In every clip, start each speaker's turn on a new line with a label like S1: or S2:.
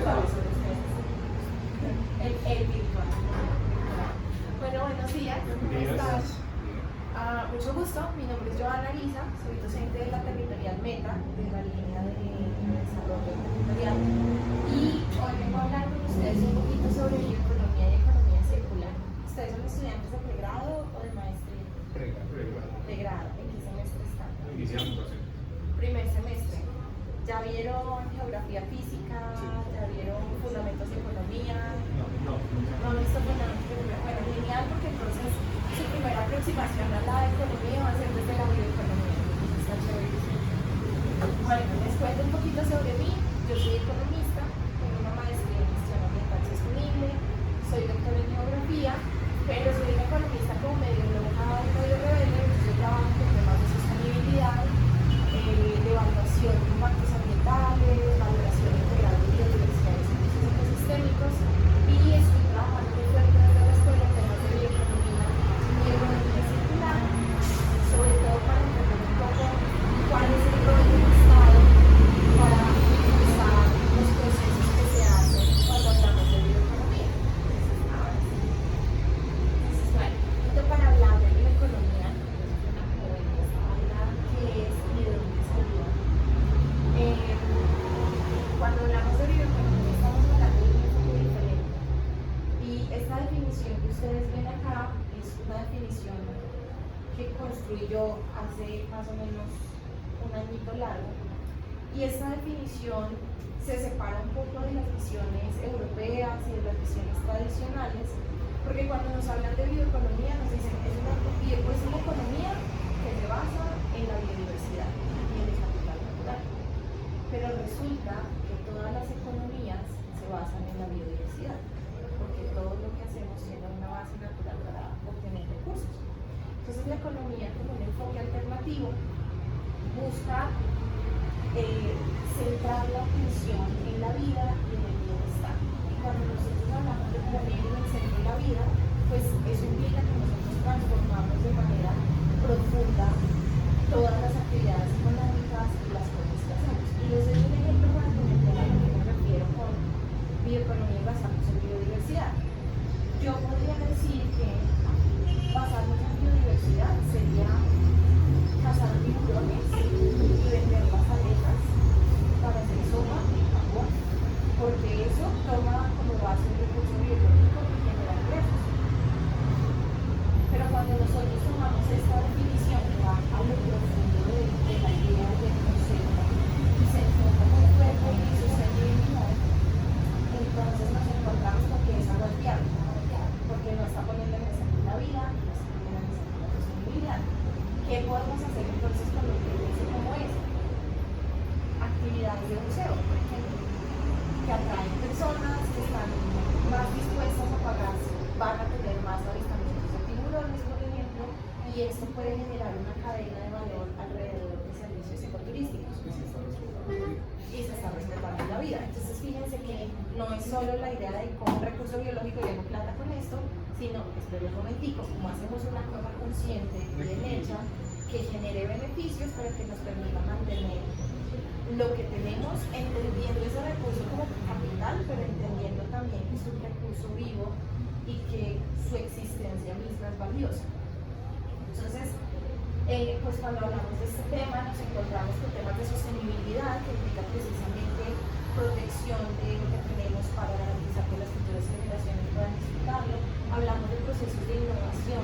S1: El virtual. Bueno, buenos días. ¿Cómo estás? Mucho gusto. Mi nombre es Joana Ariza. Soy docente de la Territorial Meta, de la línea de desarrollo territorial. Y hoy vengo a hablar con ustedes un poquito sobre bioeconomía y economía circular. ¿Ustedes son estudiantes de pregrado o de maestría? Pregrado. ¿En qué semestre están?
S2: Iniciamos así.
S1: Primer semestre. ¿Ya vieron geografía física? ¿Ya vieron fundamentos de economía?
S2: No.
S1: No han visto fundamentos de economía. Bueno, lineal, porque entonces su primera aproximación a la economía va a ser desde la bioeconomía. Está chévere. Bueno, les cuento un poquito sobre mí. Yo soy economista, tengo una maestría en gestión ambiental sostenible, soy doctor en geografía, pero soy una economista como medio loca y medio rebelde. Entonces yo trabajo con temas de sostenibilidad, de evaluación de impactos ambientales, valoración integral de biodiversidad y servicios ecosistémicos, y estoy trabajando muy fuerte desde la escuela en temas de bioeconomía y economía circular, sobre todo para entender un poco cuál es el rol del Estado para impulsar los procesos que se hacen cuando hablamos de bioeconomía. Entonces, bueno, esto para hablar de bioeconomía, una joven que está hablando qué es y de dónde salió. Cuando hablamos de bioeconomía estamos hablando de un enfoque diferente. Y esta definición que ustedes ven acá es una definición que construí yo hace más o menos un añito largo. Y esta definición se separa un poco de las visiones europeas y de las visiones tradicionales, porque cuando nos hablan de bioeconomía nos dicen es una economía que se basa en la biodiversidad y en el capital natural. Pero resulta que todas las economías se basan en la biodiversidad, porque todo lo que hacemos tiene una base natural para obtener recursos. Entonces la economía, como un enfoque alternativo, busca centrar la atención en la vida y en el bienestar. Y cuando nosotros hablamos de poner en el centro de la vida, pues eso implica que nosotros transformamos de manera profunda todas las actividades económicas y las cosas que hacemos. Y les doy un ejemplo para que me entiendan a lo que me refiero con bioeconomía basarnos en biodiversidad. Yo podría decir que basarnos en biodiversidad sería cazar tiburones y vender las aletas para hacer sopa y agua, porque eso toma como base un recurso biológico y genera ingresos. Pero cuando nosotros tomamos esta definición que va a lo profundo de la idea del concepto y se enfoca en el cuerpo y su sostenibilidad, entonces nos encontramos con que es algo viable, porque no está poniendo en el centro la vida y no está poniendo en el centro la sostenibilidad. ¿Qué podemos hacer entonces con lo que dice como es? Actividades de museo, por ejemplo, que atraen personas que están más dispuestas a pagar, van a tener más avistamientos de tiburones, por ejemplo, y esto puede generar una cadena de valor alrededor de servicios ecoturísticos. Y se está respetando la vida. Entonces fíjense que no es solo la idea de como un recurso biológico y hago plata con esto, sino, esperen un momentico, como hacemos una cosa consciente y bien hecha, que genere beneficios para que nos permita mantener lo que tenemos, entendiendo ese recurso como capital, pero entendiendo también que es un recurso vivo y que su existencia misma es valiosa. Entonces, pues cuando hablamos de este tema nos encontramos con temas de sostenibilidad que implica precisamente protección de lo que tenemos para garantizar que las futuras generaciones puedan disfrutarlo. Hablamos de procesos de innovación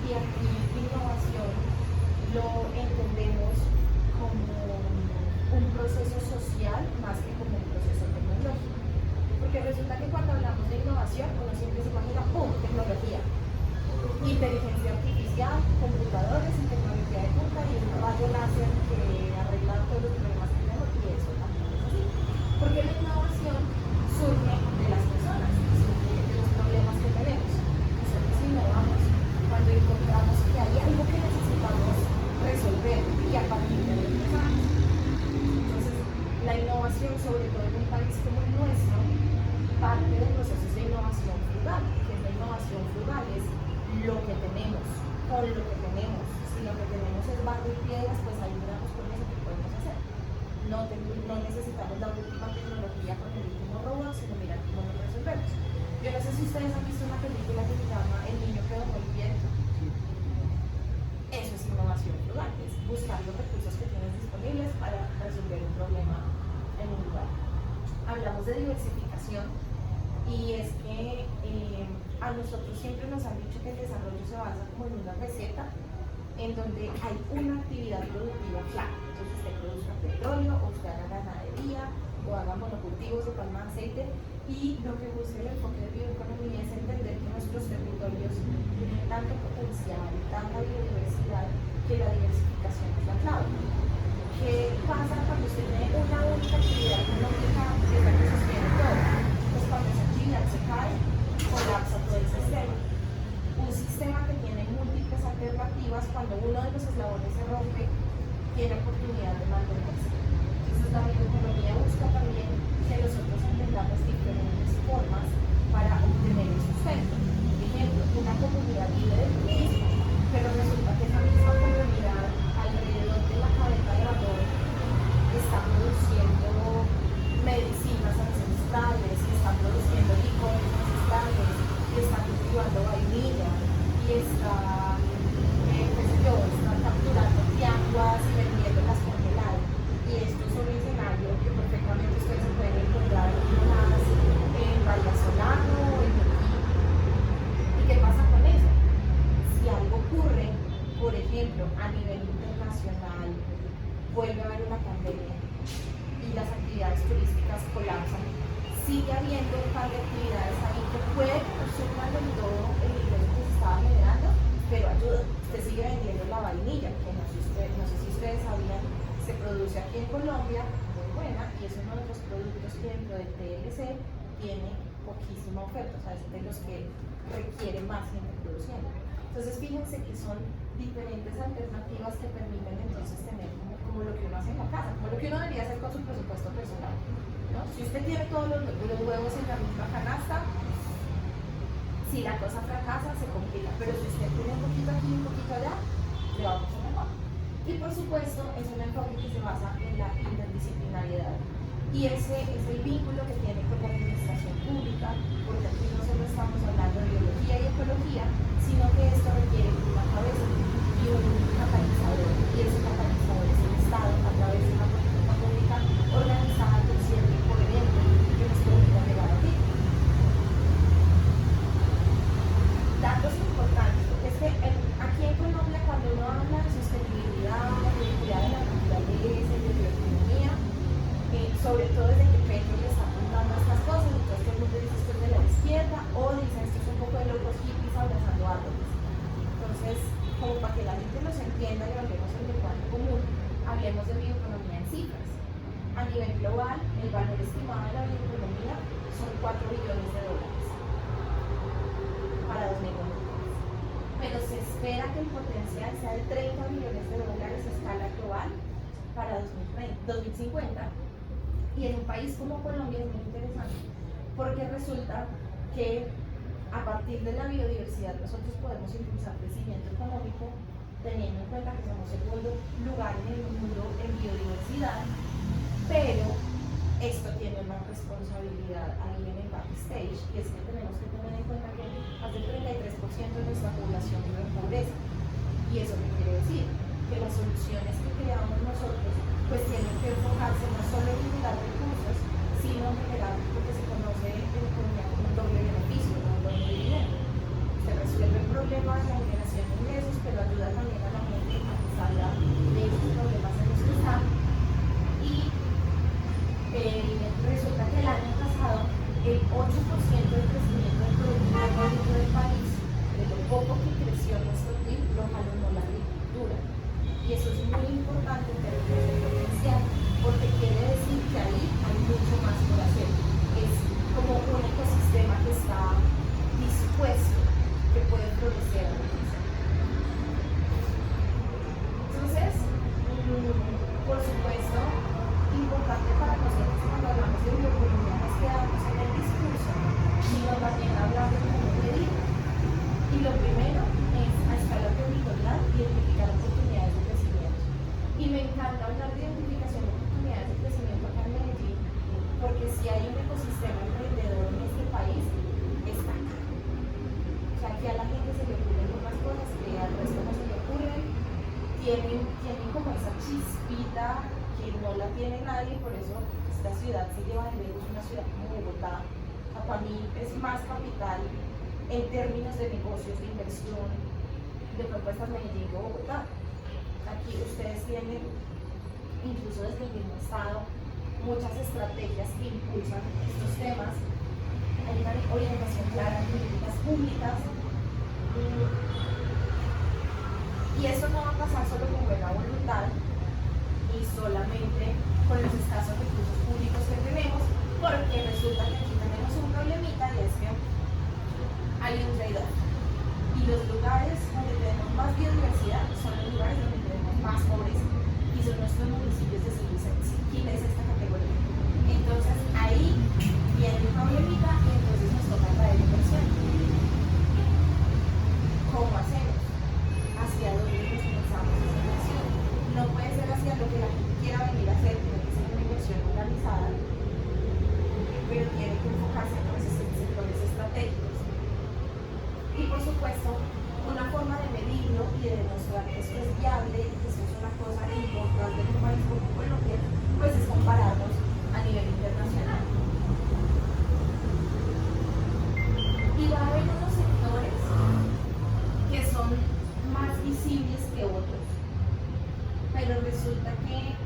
S1: y aquí innovación lo entendemos como un proceso social más que como un proceso tecnológico. Porque resulta que cuando hablamos de innovación uno siempre se imagina ¡pum! Tecnología, inteligencia artificial, computadores y tecnología de punta y un rayo láser que arregla todos los problemas que tenemos, y eso también es así. Porque la innovación surge de las personas, surge de los problemas que tenemos. Nosotros innovamos cuando encontramos que hay algo que necesitamos resolver y a partir de ahí empezamos. Entonces, la innovación, sobre todo en un país como el nuestro, parte del proceso de innovación frugal, que es la innovación frugal, es lo que tenemos, con lo que tenemos. Si lo que tenemos es barro y piedras, pues ahí miramos con eso que podemos hacer. No necesitamos la última tecnología con el último robot, película que se llama El niño que domó el viento. Eso es innovación frugal, es buscar los recursos que tienes disponibles para resolver un problema en un lugar. Hablamos de diversificación y es que a nosotros siempre nos han dicho que el desarrollo se basa como en una receta en donde hay una actividad productiva clara. Entonces usted produzca petróleo, o usted haga ganadería, o haga monocultivos de palma de aceite, y lo que busca el enfoque de bioeconomía es entender que nuestros territorios tienen tanto potencial, tanta biodiversidad, que la diversificación es la clave. ¿Qué pasa cuando usted tiene una única actividad económica que es la que sostiene todo? Pues cuando esa actividad se cae, colapsa todo el sistema. Un sistema que tiene múltiples alternativas, cuando uno de los eslabones se rompe, tiene oportunidad de mantenerse. Entonces la bioeconomía busca también que nosotros entendamos diferentes formas para obtener el sustento. Por ejemplo, una comunidad vive del turismo, pero resulta que esa misma comunidad alrededor de la cabeza de Aragón está produciendo medicinas ancestrales, está produciendo licores ancestrales, y está cultivando vainilla, y está, está capturando tianguas y vendiéndolas congeladas. Y esto es un escenario que perfectamente ustedes se pueden encontrar más en Vallasolano o en Medellín. ¿Y qué pasa con eso? Si algo ocurre, por ejemplo, a nivel internacional, vuelve a haber una pandemia y las actividades turísticas colapsan, sigue habiendo un par de actividades ahí que puede que no suman del todo el ingreso que se estaba generando, pero ayuda. Usted sigue vendiendo la vainilla, que no sé si ustedes sabían, se produce aquí en Colombia, muy buena, y es uno de los productos que dentro del TLC tiene poquísima oferta, o sea, es de los que requiere más gente produciendo. Entonces fíjense que son diferentes alternativas que permiten entonces tener como lo que uno hace en la casa, como lo que uno debería hacer con su presupuesto personal, ¿no? Si usted tiene todos los huevos en la misma canasta, si la cosa fracasa se complica, pero si usted tiene un poquito aquí y un poquito allá, le va mucho mejor. Y por supuesto es un enfoque que se basa en la interdisciplinariedad, y ese es el vínculo que tiene con la administración pública, porque aquí no solo estamos hablando de biología y ecología, sino que esto requiere una cabeza y un catalizador, y ese catalizador es el Estado a través de una política pública organizada, consciente y coherente que nos permita llegar aquí. Datos importantes, porque es que aquí en Colombia, cuando uno habla de sostenibilidad, de cuidado de la naturaleza y de bioeconomía, sobre todo desde que Petro le está apuntando a estas cosas, entonces todo el mundo dice esto es de la izquierda, o dicen esto es un poco de locos hippies abrazando árboles. Entonces, como para que la gente nos entienda y hablemos en lenguaje común, hablemos de bioeconomía en cifras. A nivel global, el valor estimado de la bioeconomía son $4 billones para 2023. Pero se espera que el potencial sea de $30 billones a escala global para 2050. Y en un país como Colombia es muy interesante, porque resulta que a partir de la biodiversidad nosotros podemos impulsar crecimiento económico, teniendo en cuenta que somos el segundo lugar en el mundo en biodiversidad, pero esto tiene una responsabilidad ahí en el backstage, y es que tenemos que tener en cuenta que más del 33% de nuestra población vive en pobreza. ¿Y eso qué quiere decir? Que las soluciones que creamos nosotros pues tienen que enfocarse no solo en generar recursos, sino en generar lo que se conoce en economía como un doble beneficio, un doble dividendo. Se resuelve el problema de la generación de ingresos, pero ayuda también a la gente a que salga de esos problemas en los que están. Y resulta que el año pasado el 8% del crecimiento del Producto Interno Bruto del país, de lo poco que creció nuestro PIB, lo jalonó la agricultura. Y eso es muy importante en términos de potencial, porque quiere decir que ahí hay mucho más por hacer. Es como un ecosistema que está dispuesto, que puede florecer. Entonces, por supuesto, importante para nosotros cuando hablamos de bioeconomía no es quedarnos en el discurso, sino también hablar de cómo medir. Y lo primero es, a escala territorial, identificar oportunidades de crecimiento. Y me encanta hablar de identificación de oportunidades de crecimiento acá en Medellín, porque si hay un ecosistema emprendedor en este país, está acá. O sea, que a la gente se le ocurren unas cosas que al resto no se le ocurren, tienen como esa chispita que no la tiene nadie, por eso esta ciudad se lleva de lejos, una ciudad como Bogotá. Para mí es más capital en términos de negocios, de inversión, de propuestas Medellín que Bogotá. Aquí ustedes tienen, incluso desde el mismo estado, muchas estrategias que impulsan estos temas. Hay una orientación clara en políticas públicas. Y eso no va a pasar solo con buena voluntad y solamente con los escasos recursos públicos que tenemos, porque resulta que aquí tenemos un problemita y es que hay un trade-off. Y los lugares donde tenemos más biodiversidad son los lugares donde tenemos más pobreza. Y son nuestros municipios de ¿quién es esta categoría? Entonces ahí viene un problemita y entonces nos toca traer inversión. ¿Cómo hacemos? ¿Hacia dónde nos pensamos esa inversión? No puede ser hacia lo que la gente quiera venir a hacer, tiene que ser una inversión organizada, pero tiene que enfocarse en esos sectores estratégicos. Y por supuesto, una forma de medirlo y de demostrar que esto es viable y que esto es una cosa importante en un país como Colombia, pues es compararnos a nivel internacional. Y va a haber unos sectores que son más visibles que otros, pero resulta que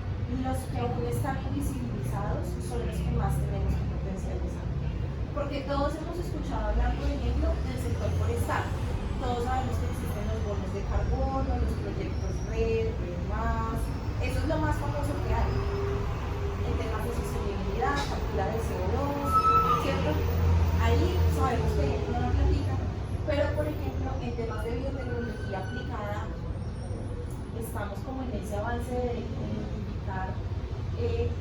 S1: los que aún están invisibilizados son los que más tenemos que potencializar. Porque todos hemos escuchado hablar, por ejemplo, del sector forestal. Todos sabemos que existen los bonos de carbono, los proyectos RED, más. Eso es lo más famoso que hay. En temas de sostenibilidad, captura de CO2, ¿cierto? Ahí sabemos que no nos platican, pero por ejemplo, en temas de biotecnología aplicada, estamos como en ese avance de identificar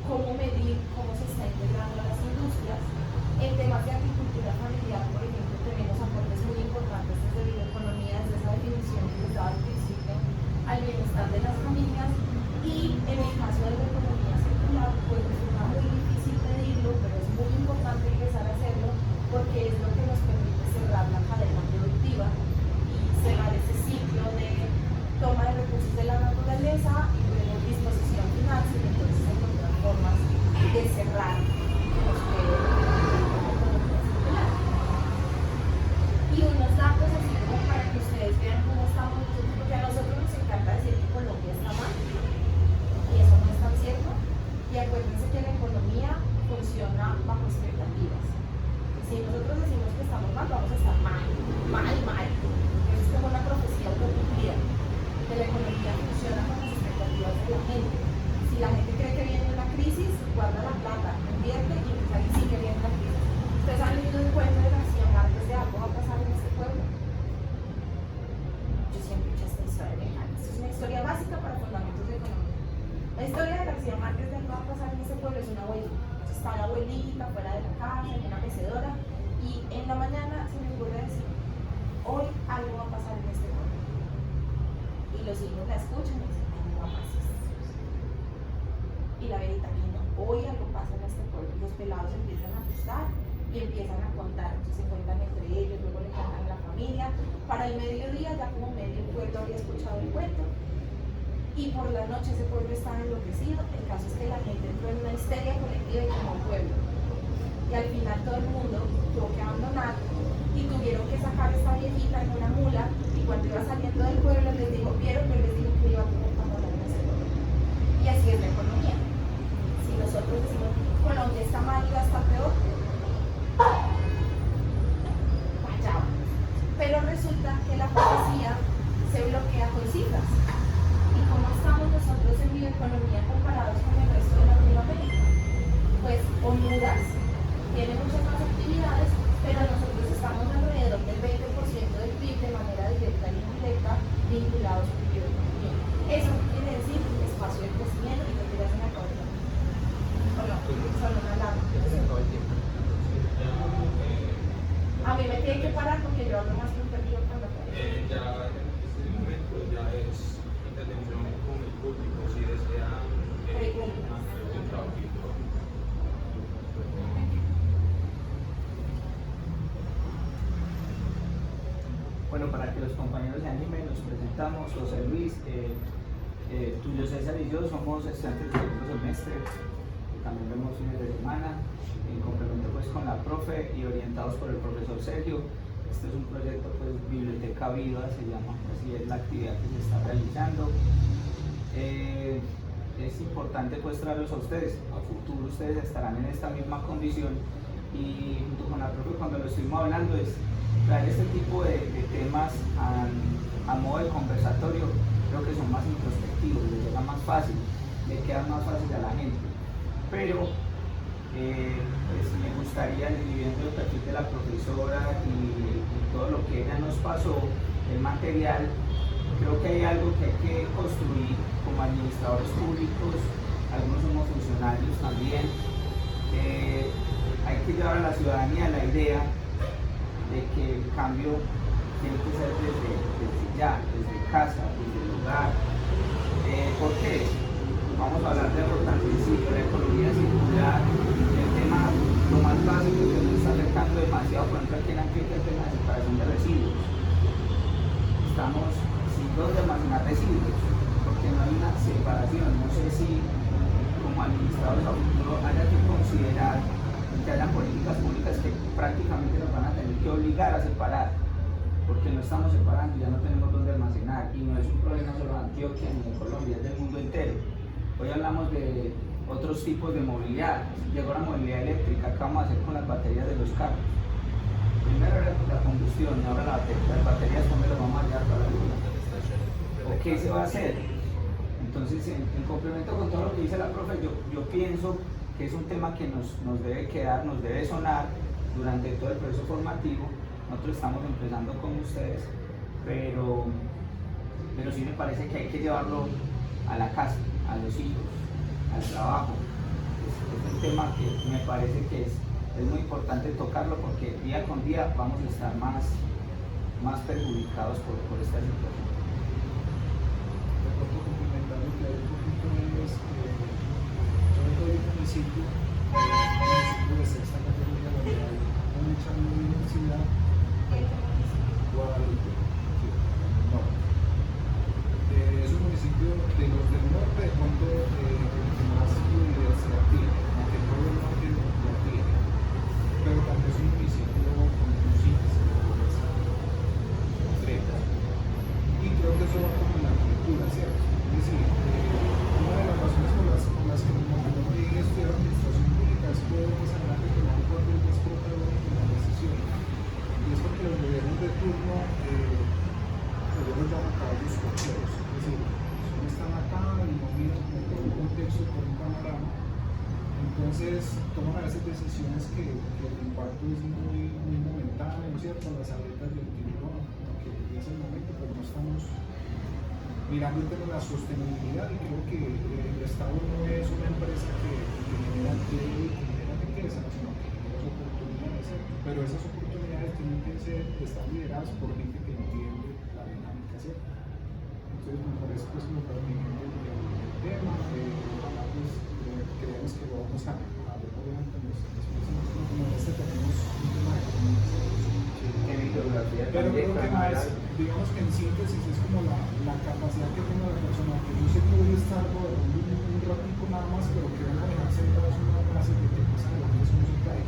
S1: cómo medir, cómo se está integrando a las industrias. En temas de agricultura familiar, por ejemplo, tenemos aportes muy importantes desde bioeconomía, desde esa definición que les daba al principio, al bienestar de las familias. Y en el caso de la economía circular, pues resulta muy difícil medirlo, pero es muy importante empezar a hacerlo porque es lo que nos permite cerrar la cadena productiva y cerrar ese ciclo de toma de recursos de la naturaleza y luego disposición final, y entonces encontrar formas de cerrar los y unos datos así como para que ustedes vean cómo estamos nosotros, porque a nosotros nos encanta decir que Colombia está mal, y eso no es tan cierto. Y acuérdense que la economía funciona bajo expectativas. Si nosotros decimos que estamos mal, vamos a estar mal. Eso es como una profecía autocumplida, que la economía funciona con las expectativas de la gente. Si la gente cree que viene una crisis, guarda la plata, invierte y entonces ahí sí que viene la crisis. ¿Ustedes han leído el cuento de García Márquez de algo va a pasar en este pueblo? Yo siempre he hecho esta historia de Márquez. Es una historia básica para fundamentos de economía. La historia de García Márquez de algo va a pasar en este pueblo es una abuelita. Está la abuelita fuera de la casa, en una mecedora, y en la mañana se me ocurre decir, hoy algo va a pasar en este pueblo. Y los hijos la escuchan y dicen, ay, mamá, sí. Y la abuelita, no, hoy algo pasa en este pueblo. Los pelados empiezan a asustar y empiezan a contar, entonces se cuentan entre ellos, luego le cuentan a la familia. Para el mediodía ya como medio pueblo había escuchado el cuento y por la noche ese pueblo estaba enloquecido. El caso es que la gente entró en una histeria colectiva y como un pueblo, y al final todo el mundo tuvo que abandonar y tuvieron que sacar a esta viejita en una mula, y cuando iba saliendo del pueblo les dijo, vieron que les dijo que iba a tener que abandonar ese pueblo. Y así es la economía. Si nosotros decimos Colombia está mal y va a estar peor, vaya. Pero resulta que la poesía se bloquea con cifras. ¿Y cómo estamos nosotros en bioeconomía comparados con el resto de Latinoamérica? Pues Honduras tiene muchas más actividades, pero nosotros estamos alrededor del 20% del PIB de manera directa e indirecta vinculados con bioeconomía. Eso quiere decir espacio de crecimiento y que quieras una cosa. ¿O no? Solo una alarma. A mí me tiene que parar porque yo hablo más que un perdido cuando
S2: Ya en este momento ya es intervención con el público, si desea pregunta o feedback.
S3: Bueno, para que los compañeros se animen, nos presentamos. José Luis, Tulio César y yo somos estudiantes del segundo semestre, también vemos fines de semana, en complemento pues con la profe y orientados por el profesor Sergio. Este es un proyecto pues Biblioteca Viva, se llama, así es la actividad que se está realizando. Es importante pues traerlos a ustedes, a futuro ustedes estarán en esta misma condición y junto con la profe cuando lo estuvimos hablando es traer este tipo de temas a modo de conversatorio, creo que son más introspectivos, les llega más fácil, le queda más fácil a la gente, pero pues me gustaría, viendo el perfil de la profesora y todo lo que ella nos pasó, el material, creo que hay algo que hay que construir como administradores públicos, algunos somos funcionarios también, hay que llevar a la ciudadanía la idea de que el cambio tiene que ser desde ya, desde casa, desde el hogar. ¿Por qué? Vamos a hablar de algo tan sencillo, la economía circular, el tema, lo más básico que nos está afectando demasiado, por ejemplo aquí en Antioquia, el tema de separación de residuos. Estamos sin dónde almacenar residuos, porque no hay una separación. No sé si como administradores a futuro haya que considerar que haya políticas públicas que prácticamente nos van a tener que obligar a separar, porque no estamos separando, ya no tenemos dónde almacenar, y no es un problema solo de Antioquia ni de Colombia, es del mundo entero. Hoy hablamos de otros tipos de movilidad, llegó la movilidad eléctrica, ¿qué vamos a hacer con las baterías de los carros? Primero era la combustión y ahora las baterías, ¿dónde las vamos a llevar para la luna? ¿O qué se va a hacer? Entonces, en complemento con todo lo que dice la profe, yo pienso que es un tema que nos debe quedar, nos debe sonar durante todo el proceso formativo. Nosotros estamos empezando con ustedes, pero sí me parece que hay que llevarlo a la casa, a los hijos, al trabajo. Es un tema que me parece que es muy importante tocarlo porque día con día vamos a estar más perjudicados por esta situación.
S4: El municipio de sexta categoría, donde hay mucha universidad, Guadalupe, sí, no. Es un municipio de los del norte, de pronto que más universidad tiene, aunque todo el norte la tiene, pero también es un municipio con muchos índices de pobreza extrema. Y creo que eso va como la cultura, ¿cierto? Es decir, una de las razones por las que me estudiar administración pública es poder desarrollar que no hay papel más protagonista en la decisión. Y es porque los gobiernos de turno, yo los llamo caballos complejos. Es decir, solo están acá y no miran por un contexto, por un panorama. Entonces toman a veces decisiones que el impacto es muy momentáneo, ¿cierto? Las aletas del tiburón, que es el momento, pero no estamos mirando en términos de la sostenibilidad, y creo que el Estado no es una empresa que genera empleo y que genera riqueza, sino que genera oportunidades, ¿cierto? Pero esas oportunidades tienen que estar lideradas por gente que entiende la dinámica, ¿cierto? Entonces me parece pues muy pertinente el tema, ojalá pues creemos que lo vamos a ver obviamente en los próximos, como en este tenemos un tema de comunicación. Pero creo que más, digamos que en síntesis es como la capacidad que tengo de persona, que yo sé que voy a estar un ratico nada más, pero que van a dejar sentados una clase que te pasa de lo que es música y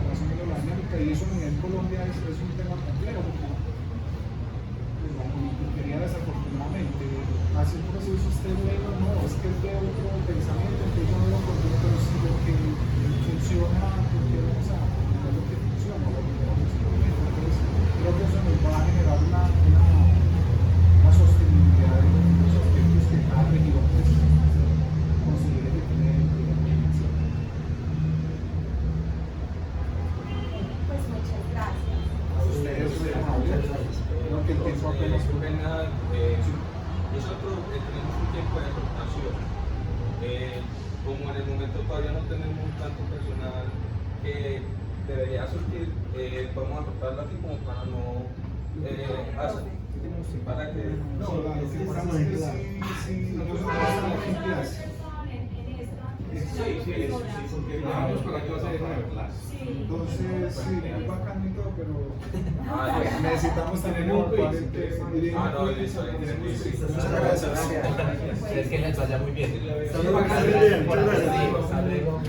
S4: más o menos la dinámica, y eso a nivel Colombia es un tema complejo, porque pues, la politiquería desafortunadamente hace un proceso usted bueno, no, es que es de otro pensamiento, entonces yo no lo controlo, pero si lo que funciona, porque vamos a ver lo que funciona, lo que vamos a ver. Entonces creo que eso nos va a generar una sostenibilidad en los aspectos que cada región pues, considere que tiene importancia.
S1: Pues muchas gracias.
S4: A ustedes, muchas gracias. Creo que el tiempo apenas
S2: Nosotros tenemos un tiempo de rotación. Como en el momento todavía no tenemos tanto personal que debería surgir, podemos acotarlo aquí como para no para que
S4: no, lo que pasa es que sí, nosotros estamos en clase. Trabajamos con la clase de 9. Entonces, sí, es bacano y todo, pero necesitamos tener un parente.
S2: No, listo.
S4: Muchas gracias.
S5: Es que les vaya muy bien.
S6: Muchas gracias.
S5: Hasta luego.